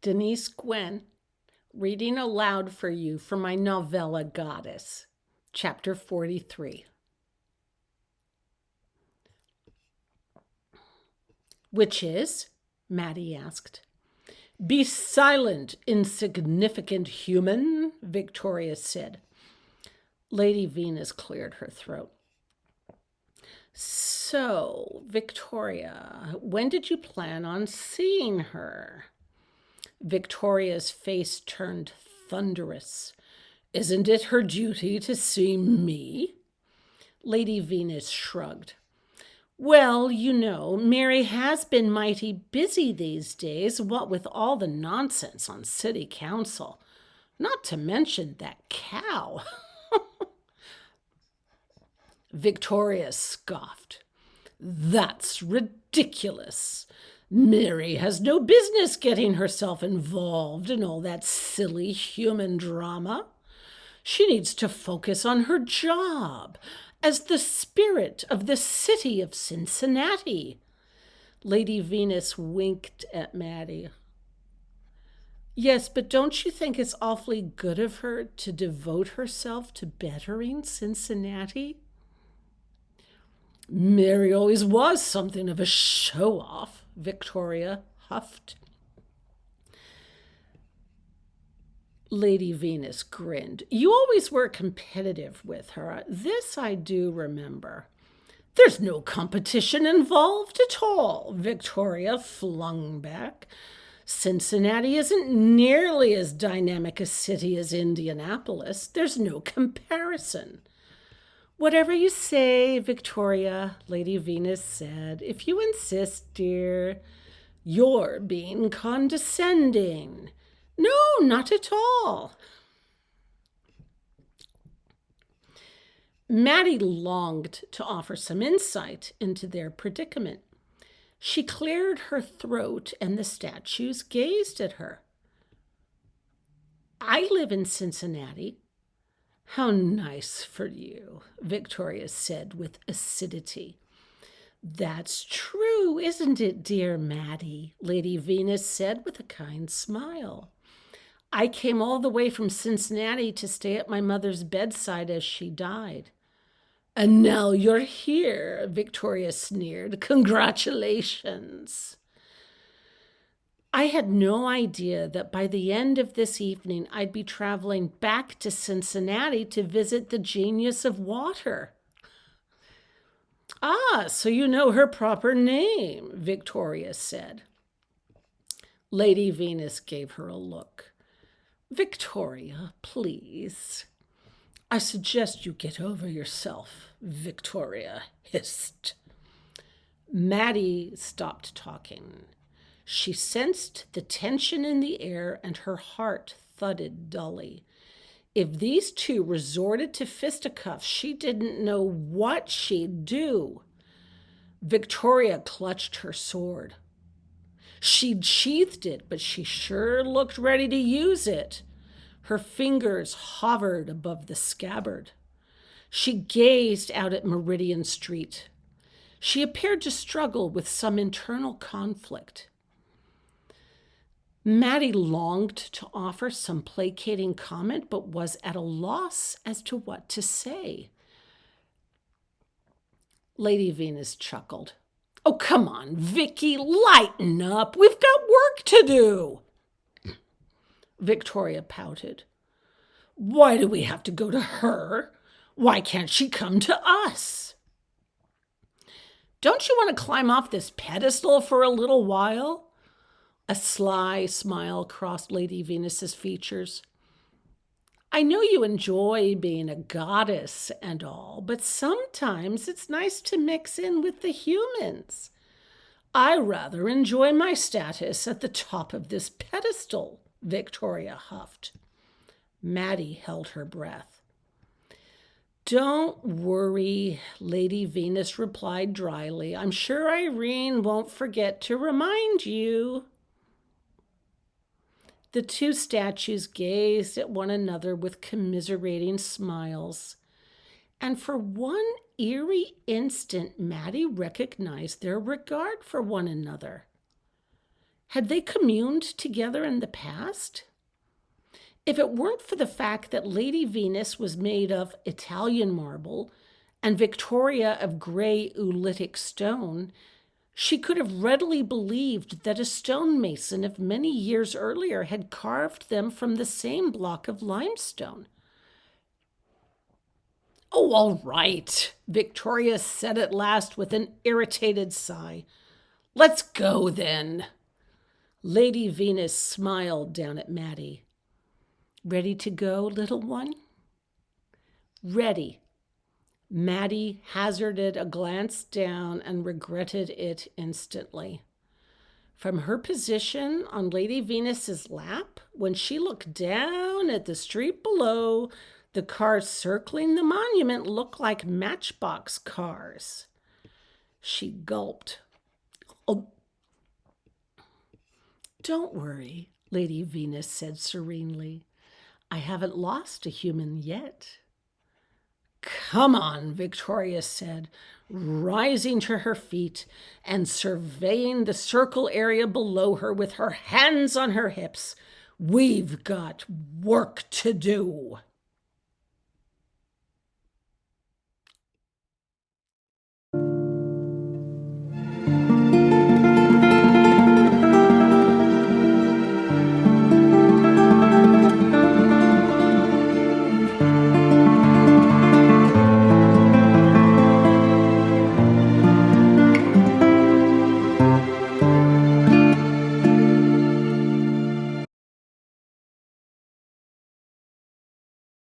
Denise Gwen, reading aloud for you from my novella Goddess, Chapter 43. Which is? Maddie asked. Be silent, insignificant human, Victoria said. Lady Venus cleared her throat. So, Victoria, when did you plan on seeing her? Victoria's face turned thunderous. Isn't it her duty to see me? Lady Venus shrugged. Well, Mary has been mighty busy these days, what with all the nonsense on city council. Not to mention that cow. Victoria scoffed. That's ridiculous. Mary has no business getting herself involved in all that silly human drama. She needs to focus on her job as the spirit of the city of Cincinnati. Lady Venus winked at Maddie. Yes, but don't you think it's awfully good of her to devote herself to bettering Cincinnati? Mary always was something of a show-off, Victoria huffed. Lady Venus grinned. You always were competitive with her. This I do remember. There's no competition involved at all, Victoria flung back. Cincinnati isn't nearly as dynamic a city as Indianapolis. There's no comparison. Whatever you say, Victoria, Lady Venus said. If you insist, dear, you're being condescending. No, not at all. Maddie longed to offer some insight into their predicament. She cleared her throat and the statues gazed at her. I live in Cincinnati. How nice for you, Victoria said with acidity. That's true, isn't it, dear Maddie? Lady Venus said with a kind smile. I came all the way from Cincinnati to stay at my mother's bedside as she died. And now you're here, Victoria sneered. Congratulations. I had no idea that by the end of this evening I'd be traveling back to Cincinnati to visit the genius of water. Ah, so you know her proper name, Victoria said. Lady Venus gave her a look. Victoria, please. I suggest you get over yourself, Victoria hissed. Maddie stopped talking. She sensed the tension in the air and her heart thudded dully. If these two resorted to fisticuffs, she didn't know what she'd do. Victoria clutched her sword. She'd sheathed it, but she sure looked ready to use it. Her fingers hovered above the scabbard. She gazed out at Meridian Street. She appeared to struggle with some internal conflict. Maddie longed to offer some placating comment, but was at a loss as to what to say. Lady Venus chuckled. Oh, come on, Vicky, lighten up. We've got work to do. Victoria pouted. Why do we have to go to her? Why can't she come to us? Don't you want to climb off this pedestal for a little while? A sly smile crossed Lady Venus's features. I know you enjoy being a goddess and all, but sometimes it's nice to mix in with the humans. I rather enjoy my status at the top of this pedestal, Victoria huffed. Maddie held her breath. Don't worry, Lady Venus replied dryly. I'm sure Irene won't forget to remind you. The two statues gazed at one another with commiserating smiles. And for one eerie instant, Maddie recognized their regard for one another. Had they communed together in the past? If it weren't for the fact that Lady Venus was made of Italian marble and Victoria of gray oolitic stone, she could have readily believed that a stonemason of many years earlier had carved them from the same block of limestone. "Oh, all right," Victoria said at last with an irritated sigh. "Let's go then." Lady Venus smiled down at Maddie. "Ready to go, little one?" "Ready." Maddie hazarded a glance down and regretted it instantly. From her position on Lady Venus's lap, when she looked down at the street below, the cars circling the monument looked like matchbox cars. She gulped. "Oh, don't worry," Lady Venus said serenely. "I haven't lost a human yet." "Come on," Victoria said, rising to her feet and surveying the circle area below her with her hands on her hips. "We've got work to do."